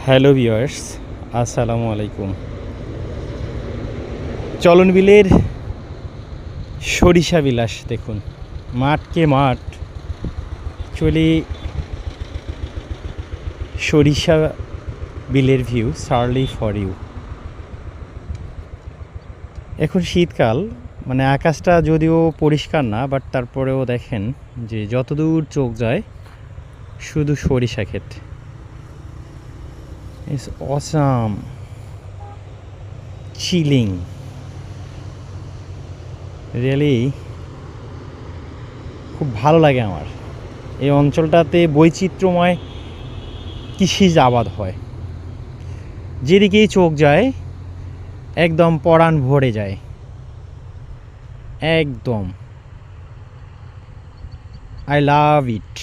Hello viewers, আসসালামু আলাইকুম। চলন বিলের সরিষা বিলাস দেখুন, মাঠকে মাঠ। অ্যাকচুয়ালি সরিষা বিলের ভিউ সার্লি ফর ইউ। এখন শীতকাল, মানে আকাশটা যদিও পরিষ্কার না, বাট তারপরেও দেখেন যে যতদূর চোখ যায় শুধু সরিষা ক্ষেত। ইটস অসাম, চিলিং, রিয়েলি খুব ভালো লাগে আমার। এই অঞ্চলটাতে বৈচিত্র্যময় কৃষিজ আবাদ হয়, যেদিকেই চোখ যায় একদম পরাণ ভরে যায় একদম। I love it.